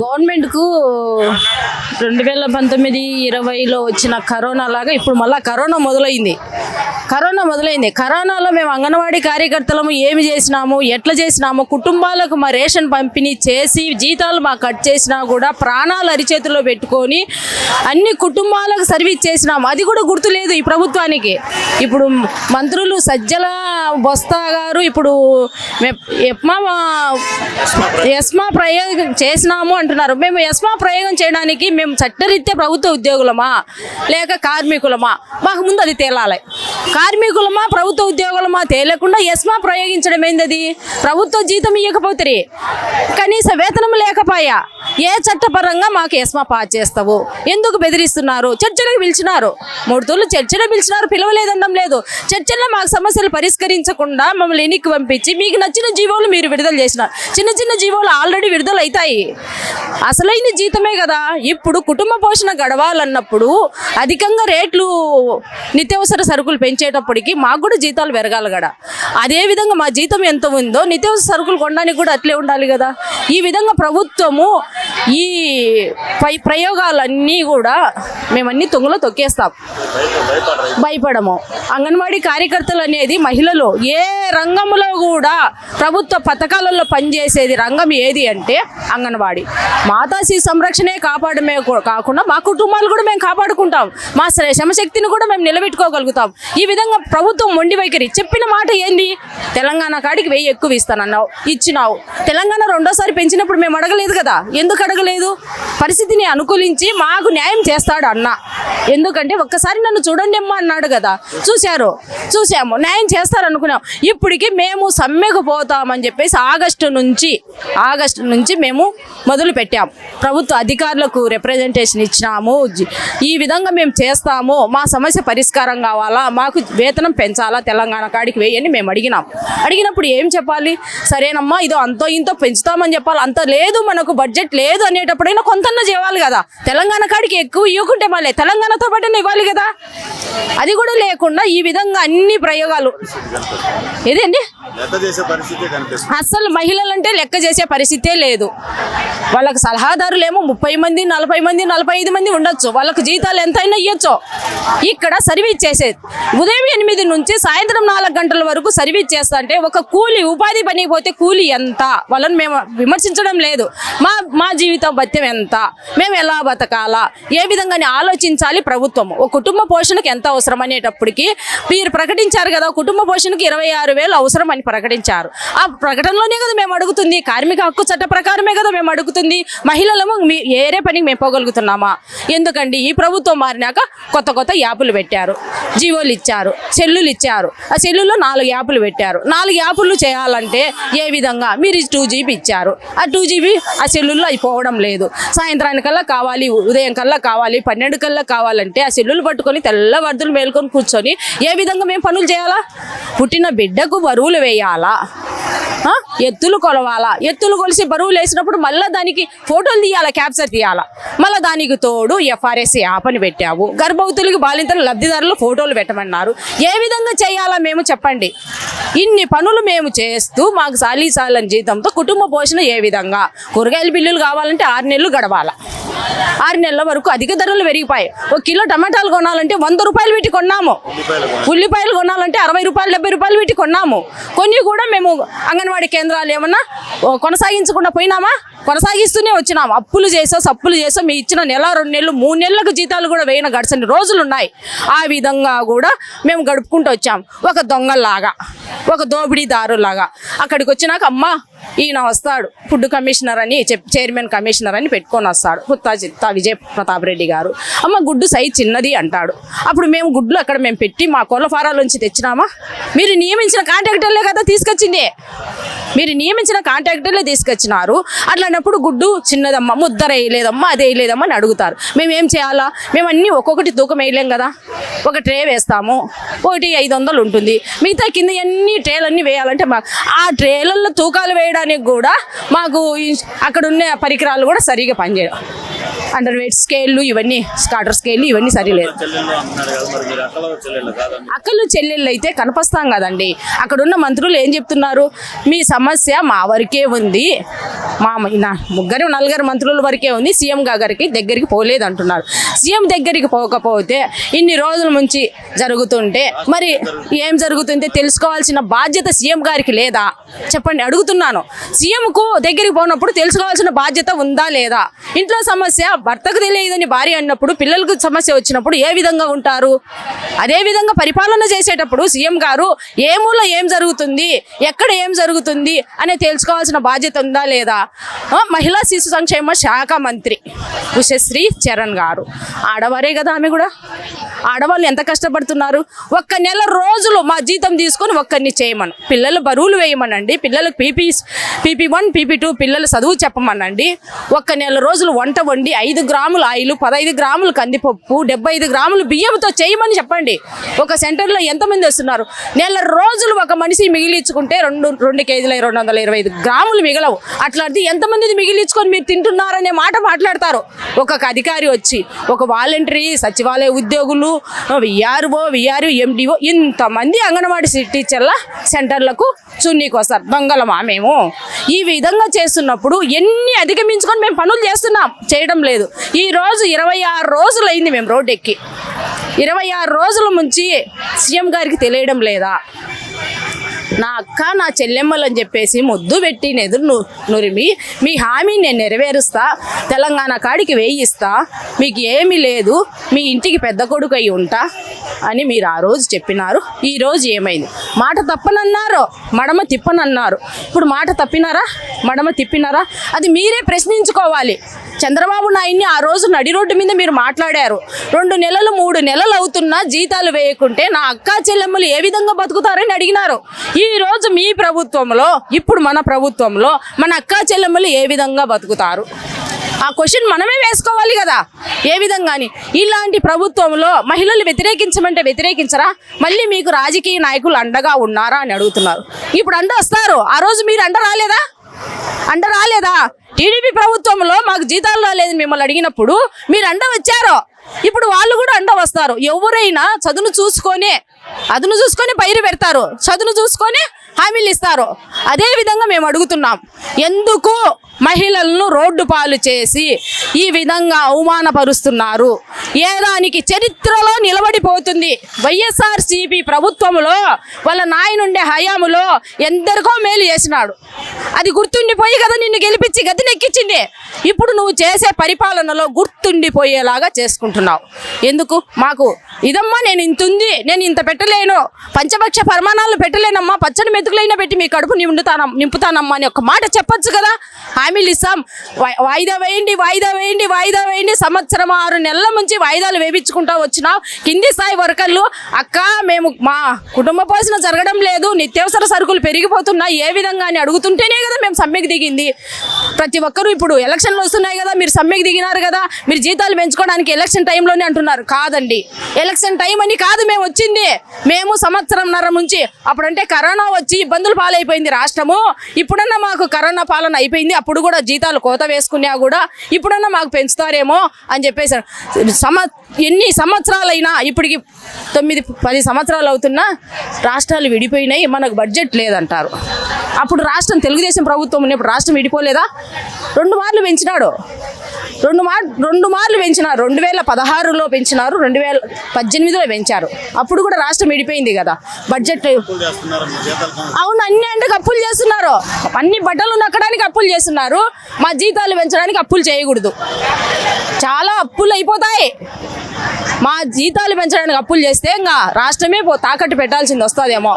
గవర్నమెంట్కు 2019-20లో వచ్చిన కరోనా లాగా ఇప్పుడు మళ్ళీ కరోనా మొదలైంది. కరోనాలో మేము అంగన్వాడీ కార్యకర్తలము ఏమి చేసినాము, ఎట్లా చేసినాము, కుటుంబాలకు మా రేషన్ పంపిణీ చేసి జీతాలు మా కట్ చేసినా కూడా ప్రాణాలు అరిచేతుల్లో పెట్టుకొని అన్ని కుటుంబాలకు సర్వీస్ చేసినాము. అది కూడా గుర్తులేదు ఈ ప్రభుత్వానికి. ఇప్పుడు మంత్రులు సజ్జల బొత్స గారు ఇప్పుడు ఎస్మా ప్రయోగం చేసినాము అంటున్నారు. మేము ఎస్మా ప్రయోగం చేయడానికి మేము చట్టరీత్యా ప్రభుత్వ ఉద్యోగులమా లేక కార్మికులమా? మాకు ముందు అది తేలాలి. కార్మికులమా ప్రభుత్వ ఉద్యోగులమా తేలకుండా ఎస్మా ప్రయోగించడం ఏంది? ప్రభుత్వ జీతం ఇవ్వకపోతే కనీస వేతనం లేకపోయా ఏ చట్టపరంగా మాకు ఎస్మా పాస్ చేస్తావు? ఎందుకు బెదిరిస్తున్నారు? చర్చలకు పిలిచినారు, 3 తూర్లు చర్చలు పిలిచినారు, పిలవలేదనడం లేదు. చర్చల్లో మాకు సమస్యలు పరిష్కరించకుండా మమ్మల్ని ఎన్నిక పంపించి మీకు నచ్చిన జీవోలు మీరు విడుదల చేసినారు. చిన్న జీవోలు ఆల్రెడీ విడుదల అవుతాయి. అసలైన జీతమే కదా. ఇప్పుడు కుటుంబ పోషణ గడవాలన్నప్పుడు అధికంగా రేట్లు నిత్యావసర సరుకులు పెంచేటప్పటికి మాకు కూడా జీతాలు పెరగాలి కదా. అదేవిధంగా మా జీతం ఎంత ఉందో నిత్యావసర సరుకులు కొనడానికి కూడా అట్లే ఉండాలి కదా. ఈ విధంగా ప్రభుత్వము ఈ ప్రయోగాలన్నీ కూడా మేమన్నీ తొంగలో తొక్కేస్తాం, భయపడము. అంగన్వాడీ కార్యకర్తలు అనేది మహిళలు ఏ రంగంలో కూడా ప్రభుత్వ పథకాలలో పనిచేసేది రంగం ఏది అంటే అంగన్వాడీ. మాతా శిశు సంరక్షణే కాపాడమే కాకుండా మా కుటుంబాలు కూడా మేము కాపాడుకుంటాం, మా శ్రమశక్తిని కూడా మేము నిలబెట్టుకోగలుగుతాం. ఈ విధంగా ప్రభుత్వం మొండి వైఖరి. చెప్పిన మాట ఏంది? తెలంగాణ కాడికి 1000 ఎక్కువ ఇస్తానన్నావు, ఇచ్చినావు. తెలంగాణ 2వ సారి పెంచినప్పుడు మేము అడగలేదు కదా. ఎందుకు అడగలేదు? పరిస్థితిని అనుకూలించి మాకు న్యాయం చేస్తాడు అన్న. ఎందుకంటే ఒక్కసారి నన్ను చూడండి అమ్మా అన్నాడు కదా. చూసాము, న్యాయం చేస్తారనుకున్నాం. ఇప్పటికి మేము సమ్మెకు పోతామని చెప్పేసి ఆగస్టు నుంచి మేము మొదలు పెట్టాం. ప్రభుత్వ అధికారులకు రిప్రజెంటేషన్ ఇచ్చినాము. ఈ విధంగా మేము చేస్తాము, మా సమస్య పరిష్కారం కావాలా, మాకు వేతనం పెంచాలా, తెలంగాణ కాడికి వేయని మేము అడిగినప్పుడు ఏం చెప్పాలి? సరేనమ్మా ఇదో అంతో ఇంతో పెంచుతామని చెప్పాలి. అంత లేదు, మనకు బడ్జెట్ లేదు అనేటప్పుడైనా కొంతన్నా చేయాలి కదా. తెలంగాణ కాడికి ఎక్కువ ఇవ్వకుంటే మళ్ళీ తెలంగాణతో పాటు ఇవ్వాలి కదా. అది కూడా లేకుండా ఈ విధంగా అన్ని ప్రయోగాలు ఏదండి. అసలు మహిళలంటే లెక్క చేసే పరిస్థితే లేదు. వాళ్ళకి సలహాదారులేమో 30 మంది 40 మంది 45 మంది ఉండొచ్చు. వాళ్ళకు జీతాలు ఎంతైనా ఇవ్వచ్చు. ఇక్కడ సర్వీస్ చేసేది ఉదయం 8 నుంచి సాయంత్రం 4 గంటల వరకు సర్వీస్ చేస్తా అంటే ఒక కూలి ఉపాధి పని పోతే కూలి ఎంత? వాళ్ళని మేము విమర్శించడం లేదు. మా జీవితం భత్యం ఎంత, మేము ఎలా బతకాలా, ఏ విధంగా ఆలోచించాలి ప్రభుత్వం. ఒక కుటుంబ పోషణకు ఎంత అవసరం అనేటప్పటికి మీరు ప్రకటించారు కదా, కుటుంబ పోషణకు 26,000 అవసరం అని ప్రకటించారు. ఆ ప్రకటనలోనే కదా మేము అడుగుతుంది. కార్మిక హక్కు చట్ట ప్రకారమే కదా మేము అడుగుతుంది. మహిళలము ఏరే పనికి మేము పోగలుగుతున్నామా? ఎందుకండి ఈ ప్రభుత్వం మారినాక కొత్త యాపులు పెట్టారు, జీవోలు ఇచ్చారు, సెల్లులు ఇచ్చారు. ఆ సెల్లులో 4 యాపులు పెట్టారు. 4 యాపులు చేయాలంటే ఏ విధంగా? మీరు 2GB ఇచ్చారు. ఆ 2GB ఆ సెల్లుల్లో అవి పోవడం లేదు. సాయంత్రానికల్లా కావాలి, ఉదయం కల్లా కావాలి, 12 కల్లా కావాలంటే ఆ సెల్లులు పట్టుకొని తెల్లవారులు మేల్కొని కూర్చొని ఏ విధంగా మేము పనులు చేయాలా? పుట్టిన బిడ్డకు బరువులు వేయాలా, ఎత్తులు కొలవాలా, ఎత్తులు కొలిసి బరువులు వేసినప్పుడు మళ్ళీ దానికి ఫోటోలు తీయాలా, క్యాప్చర్ తీయాలా. మళ్ళీ దానికి తోడు FRS యాప్ అని పెట్టావు. గర్భవతులకి బాలింతలు లబ్ధిదారులు ఫోటోలు పెట్టమన్నారు. ఏ విధంగా చేయాలా మేము చెప్పండి? ఇన్ని పనులు మేము చేస్తూ మాకు సాలీసాలని జీతంతో కుటుంబ పోషణ ఏ విధంగా? కూరగాయల బిల్లులు కావాలంటే 6 నెలలు గడవాలా. 6 నెలల వరకు అధిక ధరలు పెరిగిపోయాయి. 1 కిలో టమాటాలు కొనాలంటే 100 రూపాయలు పెట్టి కొన్నాము. ఉల్లిపాయలు కొనాలంటే 60 రూపాయలు 70 రూపాయలు పెట్టి కొన్నాము. కొన్ని కూడా మేము అంగన్వాడీ కేంద్రాలు ఏమన్నా కొనసాగించకుండా పోయినామా? కొనసాగిస్తూనే వచ్చినాము. అప్పులు చేసో సప్పులు చేసో మీ ఇచ్చిన నెల 2 నెలలు 3 నెలలకు జీతాలు కూడా వేయన గడిచిన రోజులు ఉన్నాయి. ఆ విధంగా కూడా మేము గడుపుకుంటూ వచ్చాం. ఒక దొంగలాగా, ఒక దోపిడీదారులాగా. అక్కడికి వచ్చినాక అమ్మ ఈయన వస్తాడు, ఫుడ్ కమిషనర్ అని చైర్మన్ కమిషనర్ అని పెట్టుకొని వస్తాడు పుత్తా విజయ ప్రతాప్ రెడ్డి గారు. అమ్మ గుడ్డు సైజ్ చిన్నది అంటాడు. అప్పుడు మేము గుడ్లు అక్కడ మేము పెట్టి మా కోళ్ళ ఫారాల నుంచి తెచ్చినామా? మీరు నియమించిన కాంట్రాక్టర్లే కదా తీసుకొచ్చింది. మీరు నియమించిన కాంట్రాక్టర్లే తీసుకొచ్చినారు. అట్లాంటప్పుడు గుడ్డు చిన్నదమ్మా, ముద్దర వేయలేదమ్మా, అది వేయలేదమ్మా అని అడుగుతారు. మేమేం చేయాలా? మేము అన్నీ ఒక్కొక్కటి తూకం వేయలేం కదా. ఒక ట్రే వేస్తాము, ఒకటి 500 ఉంటుంది. మిగతా కింద అన్ని ట్రేలన్నీ వేయాలంటే ఆ ట్రేలలో తూకాలు వేయడానికి కూడా మాకు అక్కడ ఉన్న పరికరాలు కూడా సరిగా పనిచేయడం. అండర్ వెయిట్ స్కేళ్ళు ఇవన్నీ స్టార్టర్ స్కేళ్ళు ఇవన్నీ సరిలేదు. చెల్లెళ్ళు అంటున్నారు కదా, మరి మీరు అక్కలో చెల్లెళ్ళు కాదండి. అక్కలు చెల్లెళ్ళు అయితే కనపస్తాం కదండి. అక్కడున్న మంత్రులు ఏం చెప్తున్నారు, మీ సమస్య మా వరకే ఉంది, మా నలుగురు మంత్రుల వరకే ఉంది, సీఎం గారికి దగ్గరికి పోలేదు అంటున్నారు. సీఎం దగ్గరికి పోకపోతే ఇన్ని రోజుల నుంచి జరుగుతుంటే మరి ఏం జరుగుతుందో తెలుసుకోవాల్సిన బాధ్యత సీఎం గారికి లేదా చెప్పండి, అడుగుతున్నాను. సీఎంకు దగ్గరికి పోయినప్పుడు తెలుసుకోవాల్సిన బాధ్యత ఉందా లేదా? ఇంట్లో సమస్య భర్తకు తెలియదని భార్య అన్నప్పుడు పిల్లలకు సమస్య వచ్చినప్పుడు ఏ విధంగా ఉంటారు? అదే విధంగా పరిపాలన చేసేటప్పుడు సీఎం గారు ఏ మూల ఏం జరుగుతుంది, ఎక్కడ ఏం జరుగుతుంది అనే తెలుసుకోవాల్సిన బాధ్యత ఉందా లేదా? మహిళా శిశు సంక్షేమ శాఖ మంత్రి ఉషశ్రీ చరణ్ గారు ఆడవారే కదా, ఆమె కూడా ఆడవాళ్ళు ఎంత కష్టపడుతున్నారు. ఒక్క నెల రోజులు మా జీతం తీసుకొని ఒక్కరిని చేయమను, పిల్లలు బరువులు వేయమనండి, పిల్లలకు PP1 PP2 పిల్లల చదువు చెప్పమనండి. ఒక్క నెల రోజులు వంట వండి 5 గ్రాముల ఆయిల్, 15 గ్రాములు కందిపప్పు, 75 గ్రాములు బియ్యంతో చేయమని చెప్పండి. ఒక సెంటర్లో ఎంతమంది వస్తున్నారు? నెల రోజులు ఒక మనిషి మిగిలించుకుంటే 2 కేజీల 225 గ్రాములు మిగలవు. అట్లాంటి ఎంతమంది మిగిలించుకొని మీరు తింటున్నారనే మాట మాట్లాడతారు. ఒక అధికారి వచ్చి ఒక వాలంటరీ సచివాలయ ఉద్యోగులు విఆర్ఓ MDO ఇంతమంది అంగన్వాడీ టీచర్ల సెంటర్లకు చున్నీకి వస్తారు. దొంగలమా మేము? ఈ విధంగా చేస్తున్నప్పుడు ఎన్ని అధిగమించుకొని మేము పనులు చేస్తున్నాం, చేయడం లేదు. ఈరోజు 26 రోజులు అయింది మేము రోడ్డు ఎక్కి. 26 రోజుల నుంచి సీఎం గారికి తెలియడం లేదా? నా అక్క నా చెల్లెమ్మలు అని చెప్పేసి ముద్దు పెట్టి ఎదురు నురిమి మీ హామీని నేను నెరవేరుస్తా, తెలంగాణ కాడికి వేయిస్తా, మీకు ఏమీ లేదు, మీ ఇంటికి పెద్ద కొడుకు అయి ఉంటా అని మీరు ఆ రోజు చెప్పినారు. ఈరోజు ఏమైంది? మాట తప్పనన్నారు, మడమ తిప్పనన్నారు. ఇప్పుడు మాట తప్పినారా, మడమ తిప్పినారా? అది మీరే ప్రశ్నించుకోవాలి. చంద్రబాబు నాయుడిని ఆ రోజు నడి రోడ్డు మీద మీరు మాట్లాడారు. 2 నెలలు 3 నెలలు అవుతున్నా జీతాలు వేయకుంటే నా అక్కా చెల్లెమ్మలు ఏ విధంగా బతుకుతారని అడిగినారు. ఈ రోజు మీ ప్రభుత్వంలో, ఇప్పుడు మన ప్రభుత్వంలో మన అక్కా చెల్లెమ్మలు ఏ విధంగా బతుకుతారు? ఆ క్వశ్చన్ మనమే వేసుకోవాలి కదా. ఏ విధంగాని ఇలాంటి ప్రభుత్వంలో మహిళలు వ్యతిరేకించమంటే వ్యతిరేకించరా? మళ్ళీ మీకు రాజకీయ నాయకులు అండగా ఉన్నారా అని అడుగుతున్నారు. ఇప్పుడు అండ వస్తారు, ఆ రోజు మీరు అండ రాలేదా? టీడీపీ ప్రభుత్వంలో మాకు జీతాలు రాలేదని మిమ్మల్ని అడిగినప్పుడు మీరు అండ వచ్చారు, ఇప్పుడు వాళ్ళు కూడా అండ వస్తారు. ఎవరైనా చదును చూసుకొని అదును చూసుకొని పైరు పెడతారు, చదును చూసుకొని హామీలు ఇస్తారు. అదే విధంగా మేము అడుగుతున్నాం, ఎందుకు మహిళలను రోడ్డు పాలు చేసి ఈ విధంగా అవమానపరుస్తున్నారు? ఏదానికి చరిత్రలో నిలబడిపోతుంది. వైఎస్ఆర్సీపీ ప్రభుత్వంలో వాళ్ళ నాయనుండే హయాములో ఎందరికో మేలు చేసినాడు. అది గుర్తుండిపోయి కదా నిన్ను గెలిపించి గతినెక్కించింది. ఇప్పుడు నువ్వు చేసే పరిపాలనలో గుర్తుండిపోయేలాగా చేసుకుంటున్నావు. ఎందుకు? మాకు ఇదమ్మా నేను ఇంత ఉంది, నేను ఇంత పెట్టలేను, పంచపక్ష పరిమాణాలు పెట్టలేనమ్మా, పచ్చడి మెతుకులైనా పెట్టి మీ కడుపు నింపుతానమ్మా అని ఒక మాట చెప్పొచ్చు కదా. హామీలు ఇస్తాం, వాయిదా వేయండి. సంవత్సరం 6 నెలల నుంచి వాయిదాలు వేయించుకుంటా వచ్చినావు. కింది స్థాయి వర్కర్లు అక్క మేము మా కుటుంబ పోషణ జరగడం లేదు, నిత్యావసర సరుకులు పెరిగిపోతున్నాయి ఏ విధంగా అని అడుగుతుంటేనే కదా మేము సమ్మెకు దిగింది. ప్రతి ఒక్కరూ ఇప్పుడు ఎలక్షన్లు వస్తున్నాయి కదా, మీరు సమ్మెకు దిగినారు కదా, మీరు జీతాలు పెంచుకోవడానికి ఎలక్షన్ టైంలోనే అంటున్నారు. కాదండి, ఎలక్షన్ టైం అని కాదు మేము వచ్చింది. మేము సంవత్సరంన్నర నుంచి, అప్పుడంటే కరోనా వచ్చి ఇబ్బందులు పాలైపోయింది రాష్ట్రము. ఇప్పుడన్నా మాకు కరోనా పాలన అయిపోయింది, అప్పుడు కూడా జీతాలు కోత వేసుకున్నా కూడా ఇప్పుడన్నా మాకు పెంచుతారేమో అని చెప్పేసారు. ఎన్ని సంవత్సరాలైనా ఇప్పటికి 9-10 సంవత్సరాలు అవుతున్నా రాష్ట్రాలు విడిపోయినాయి, మనకు బడ్జెట్ లేదంటారు. అప్పుడు రాష్ట్రం తెలుగుదేశం ప్రభుత్వం ఉన్నప్పుడు రాష్ట్రం విడిపోలేదా? 2 మార్లు పెంచినాడు, 2 మార్లు పెంచినారు. 2016లో పెంచినారు, 2018లో పెంచారు. అప్పుడు కూడా రాష్ట్రం విడిపోయింది కదా. బడ్జెట్ అవును, అన్ని అంటే అప్పులు చేస్తున్నారు, అన్ని బట్టలు నక్కడానికి అప్పులు చేస్తున్నారు. మా జీతాలు పెంచడానికి అప్పులు చేయకూడదు, చాలా అప్పులు అయిపోతాయి. మా జీతాలు పెంచడానికి అప్పులు చేస్తే ఇంకా రాష్ట్రమే తాకట్టు పెట్టాల్సింది వస్తుందేమో.